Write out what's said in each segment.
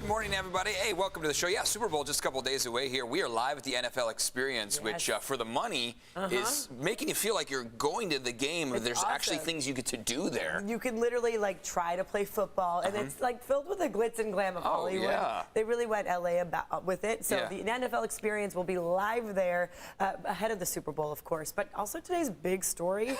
Good morning, everybody. Hey, welcome to the show. Yeah, Super Bowl just a couple days away here. We are live at the NFL Experience, which for the money is making you feel like you're going to the game. It's There's awesome. actually things you get to do there. You can literally try to play football, and it's filled with the glitz and glam of Hollywood. Yeah. They really went LA with it. So the NFL Experience will be live there ahead of the Super Bowl, of course. But also today's big story.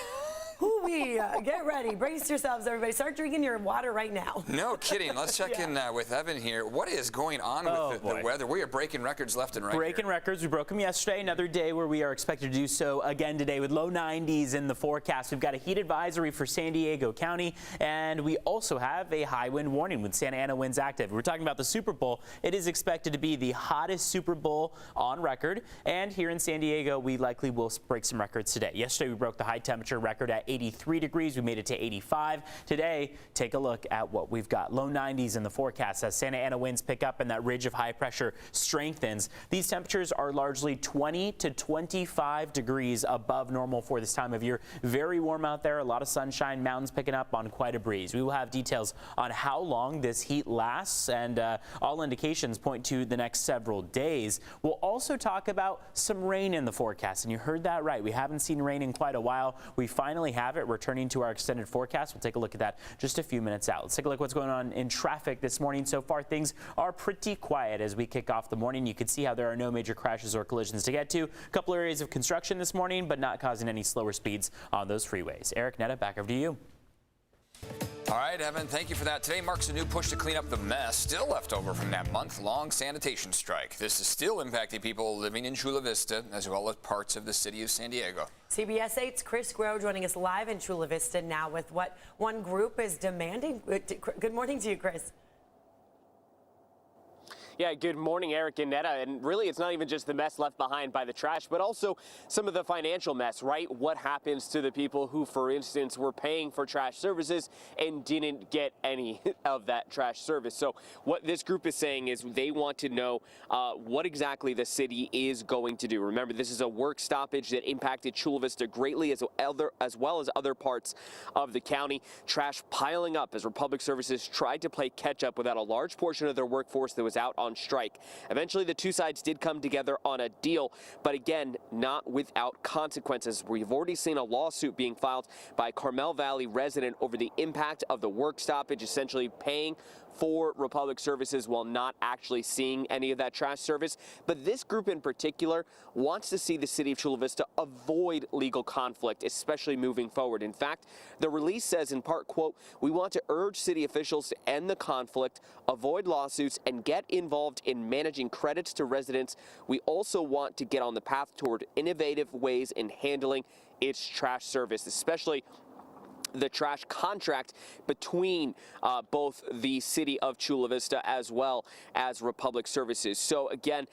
Get ready. Brace yourselves, everybody. Start drinking your water right now. No kidding. Let's check in with Evan here. What is going on with the weather? We are breaking records left and right. Breaking records. We broke them yesterday. Another day where we are expected to do so again today with low 90s in the forecast. We've got a heat advisory for San Diego County, and we also have a high wind warning with Santa Ana winds active. We're talking about the Super Bowl. It is expected to be the hottest Super Bowl on record, and here in San Diego, we likely will break some records today. Yesterday, we broke the high temperature record at 83 degrees. We made it to 85. Today, take a look at what we've got. Low 90s in the forecast as Santa Ana winds pick up and that ridge of high pressure strengthens. These temperatures are largely 20 to 25 degrees above normal for this time of year. Very warm out there. A lot of sunshine. Mountains picking up on quite a breeze. We will have details on how long this heat lasts, and all indications point to the next several days. We'll also talk about some rain in the forecast, and you heard that right. We haven't seen rain in quite a while. We finally have it returning to our extended forecast. We'll take a look at that just a few minutes out. Let's take a look at what's going on in traffic this morning. So far, things are pretty quiet as we kick off the morning. You can see how there are no major crashes or collisions to get to. A couple areas of construction this morning, but not causing any slower speeds on those freeways. Eric, Netta, back over to you. All right, Evan, thank you for that. Today marks a new push to clean up the mess still left over from that month-long sanitation strike. This is still impacting people living in Chula Vista as well as parts of the city of San Diego. CBS 8's Chris Groh joining us live in Chula Vista now with what one group is demanding. Good morning to you, Chris. Yeah, good morning, Eric and Netta. And really, it's not even just the mess left behind by the trash, but also some of the financial mess, right? What happens to the people who, for instance, were paying for trash services and didn't get any of that trash service? So what this group is saying is they want to know what exactly the city is going to do. Remember, this is a work stoppage that impacted Chula Vista greatly, as well as other parts of the county. Trash piling up as Republic Services tried to play catch up without a large portion of their workforce that was out on strike. Eventually, the two sides did come together on a deal, but again, not without consequences. We've already seen a lawsuit being filed by a Carmel Valley resident over the impact of the work stoppage, essentially paying for Republic Services while not actually seeing any of that trash service. But this group in particular wants to see the city of Chula Vista avoid legal conflict, especially moving forward. In fact, the release says in part, quote, "We want to urge city officials to end the conflict, avoid lawsuits, and get involved in managing credits to residents. We also want to get on the path toward innovative ways in handling its trash service, especially the trash contract between both the city of Chula Vista as well as Republic Services." So again,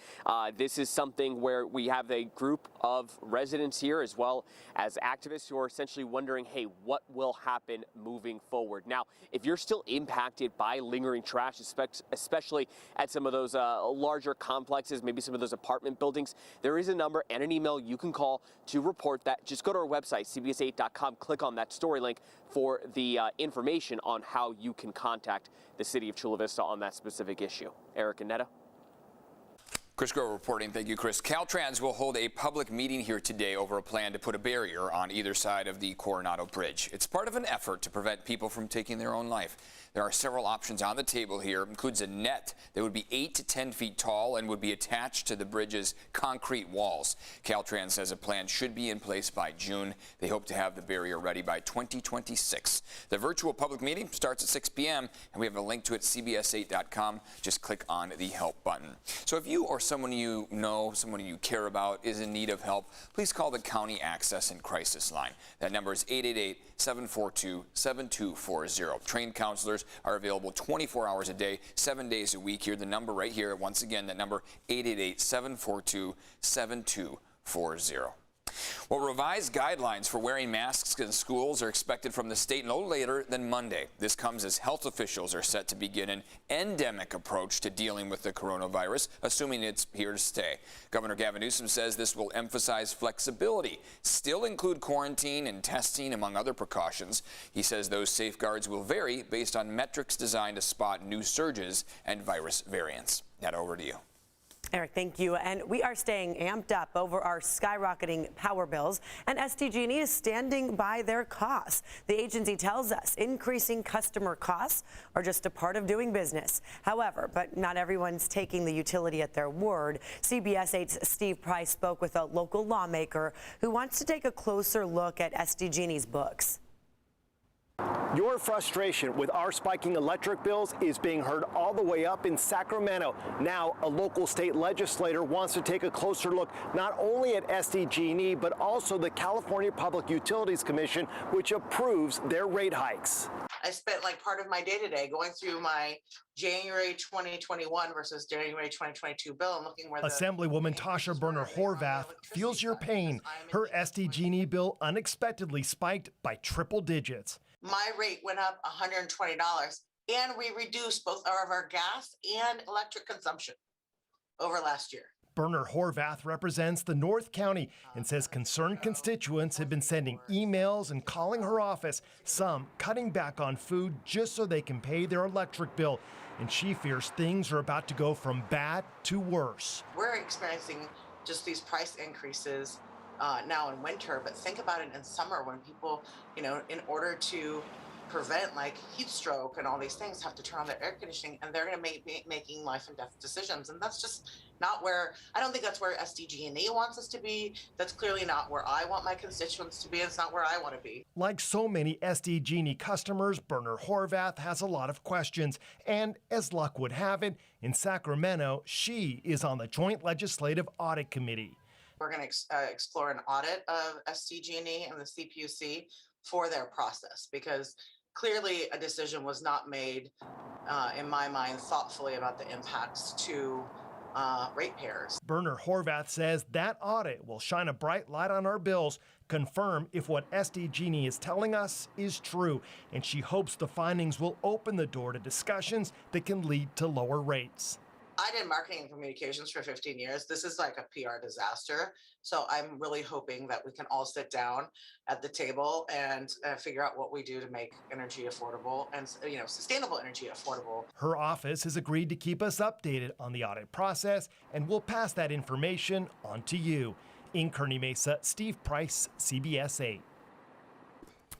this is something where we have a group of residents here as well as activists who are essentially wondering, hey, what will happen moving forward? Now, if you're still impacted by lingering trash, especially at some of those larger complexes, maybe some of those apartment buildings, there is a number and an email you can call to report that. Just go to our website, cbs8.com, click on that story link for the information on how you can contact the city of Chula Vista on that specific issue. Eric and Netta. Chris Groh reporting. Thank you, Chris. Caltrans will hold a public meeting here today over a plan to put a barrier on either side of the Coronado Bridge. It's part of an effort to prevent people from taking their own life. There are several options on the table here. It includes a net that would be 8 to 10 feet tall and would be attached to the bridge's concrete walls. Caltrans says a plan should be in place by June. They hope to have the barrier ready by 2026. The virtual public meeting starts at 6 p.m. and we have a link to it at cbs8.com. Just click on the help button. So if you or someone you know, someone you care about is in need of help, please call the County Access and Crisis Line. That number is 888-742-7240. Trained counselors are available 24 hours a day, 7 days a week. Here, the number right here. Once again, that number 888-742-7240. Well, revised guidelines for wearing masks in schools are expected from the state no later than Monday. This comes as health officials are set to begin an endemic approach to dealing with the coronavirus, assuming it's here to stay. Governor Gavin Newsom says this will emphasize flexibility, still include quarantine and testing, among other precautions. He says those safeguards will vary based on metrics designed to spot new surges and virus variants. Now over to you. Eric, thank you. And we are staying amped up over our skyrocketing power bills, and SDG&E is standing by their costs. The agency tells us increasing customer costs are just a part of doing business. However, but not everyone's taking the utility at their word. CBS 8's Steve Price spoke with a local lawmaker who wants to take a closer look at SDG&E's books. Your frustration with our spiking electric bills is being heard all the way up in Sacramento. Now, a local state legislator wants to take a closer look not only at SDG&E, but also the California Public Utilities Commission, which approves their rate hikes. I spent like part of my day today going through my January 2021 versus January 2022 bill and looking where Assemblywoman Tasha Burner Horvath feels your pain. Her SDG&E bill unexpectedly spiked by triple digits. My rate went up $120, and we reduced both of our gas and electric consumption over last year. Burner Horvath represents the North County and says concerned constituents have been sending emails and calling her office, some cutting back on food just so they can pay their electric bill. And she fears things are about to go from bad to worse. We're experiencing just these price increases now in winter, but think about it in summer when people, in order to prevent like heat stroke and all these things, have to turn on their air conditioning, and they're going to be making life and death decisions. And that's just not where, I don't think that's where SDG&E wants us to be. That's clearly not where I want my constituents to be. It's not where I want to be. Like so many SDG&E customers, Burner Horvath has a lot of questions. And as luck would have it, in Sacramento, she is on the Joint Legislative Audit Committee. We're going to explore an audit of SDG&E and the CPUC for their process, because clearly a decision was not made, in my mind, thoughtfully about the impacts to ratepayers. Burner Horvath says that audit will shine a bright light on our bills, confirm if what SDG&E is telling us is true, and she hopes the findings will open the door to discussions that can lead to lower rates. I did marketing and communications for 15 years. This is like a PR disaster. So I'm really hoping that we can all sit down at the table and figure out what we do to make energy affordable and, sustainable energy affordable. Her office has agreed to keep us updated on the audit process, and we'll pass that information on to you. In Kearney Mesa, Steve Price, CBS 8.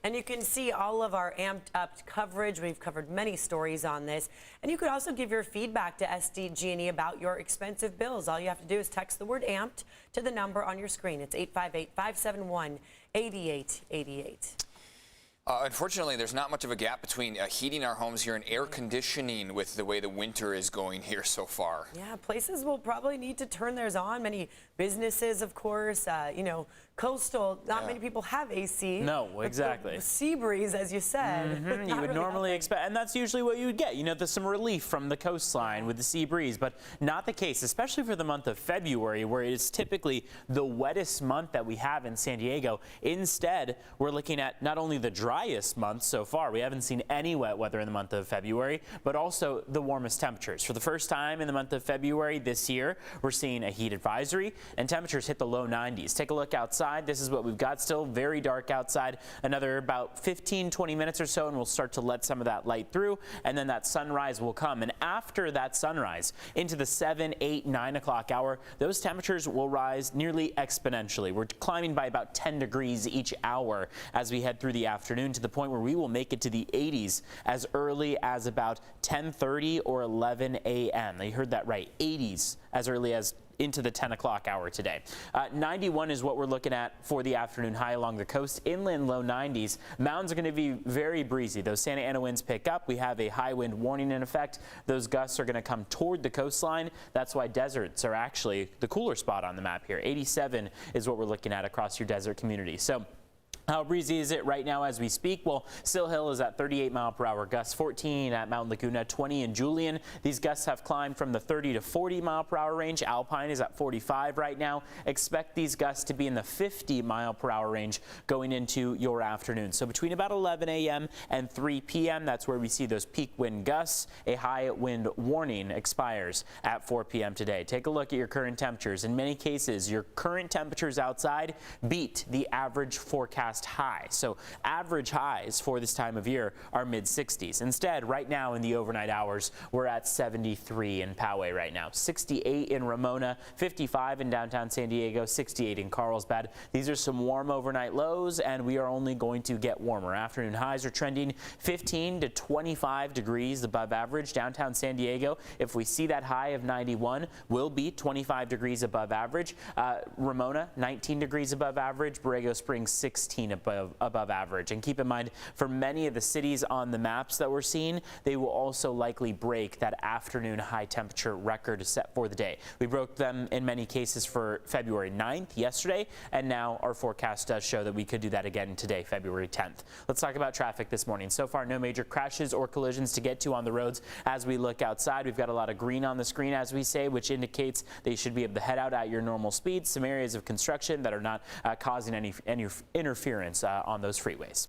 And you can see all of our amped up coverage. We've covered many stories on this. And you could also give your feedback to SDG&E about your expensive bills. All you have to do is text the word amped to the number on your screen. It's 858-571-8888. Unfortunately, there's not much of a gap between heating our homes here and air conditioning with the way the winter is going here so far. Yeah, places will probably need to turn theirs on. Many businesses, of course, coastal, not many people have AC. No, exactly. The sea breeze, as you said. You would normally expect, and that's usually what you would get. There's some relief from the coastline with the sea breeze, but not the case, especially for the month of February, where it is typically the wettest month that we have in San Diego. Instead, we're looking at not only the driest month so far, we haven't seen any wet weather in the month of February, but also the warmest temperatures. For the first time in the month of February this year, we're seeing a heat advisory, and temperatures hit the low 90s. Take a look outside. This is what we've got. Still very dark outside. Another about 15-20 minutes or so, and we'll start to let some of that light through, and then that sunrise will come. And after that sunrise, into the 7, 8, 9 o'clock hour, those temperatures will rise nearly exponentially. We're climbing by about 10 degrees each hour as we head through the afternoon, to the point where we will make it to the 80s as early as about 10:30 or 11 a.m. You heard that right, 80s as early as into the 10 o'clock hour today. 91 is what we're looking at for the afternoon high along the coast. Inland, low 90s. Mountains are going to be very breezy. Those Santa Ana winds pick up. We have a high wind warning in effect. Those gusts are going to come toward the coastline. That's why deserts are actually the cooler spot on the map here. 87 is what we're looking at across your desert community. So How breezy is it right now as we speak? Well, Sill Hill is at 38 mile per hour gusts, 14 at Mount Laguna, 20 in Julian. These gusts have climbed from the 30 to 40 mile per hour range. Alpine is at 45 right now. Expect these gusts to be in the 50 mile per hour range going into your afternoon. So between about 11 a.m. and 3 p.m., that's where we see those peak wind gusts. A high wind warning expires at 4 p.m. today. Take a look at your current temperatures. In many cases, your current temperatures outside beat the average forecast high. So average highs for this time of year are mid-60s. Instead, right now in the overnight hours, we're at 73 in Poway right now, 68 in Ramona, 55 in downtown San Diego, 68 in Carlsbad. These are some warm overnight lows, and we are only going to get warmer. Afternoon highs are trending 15 to 25 degrees above average. Downtown San Diego, if we see that high of 91, will be 25 degrees above average. Ramona, 19 degrees above average. Borrego Springs, 16 above average. And keep in mind, for many of the cities on the maps that we're seeing, they will also likely break that afternoon high temperature record set for the day. We broke them in many cases for February 9th yesterday, and now our forecast does show that we could do that again today, February 10th. Let's talk about traffic this morning. So far, no major crashes or collisions to get to on the roads. As we look outside, we've got a lot of green on the screen, as we say, which indicates they should be able to head out at your normal speeds. Some areas of construction that are not causing any interference on those freeways.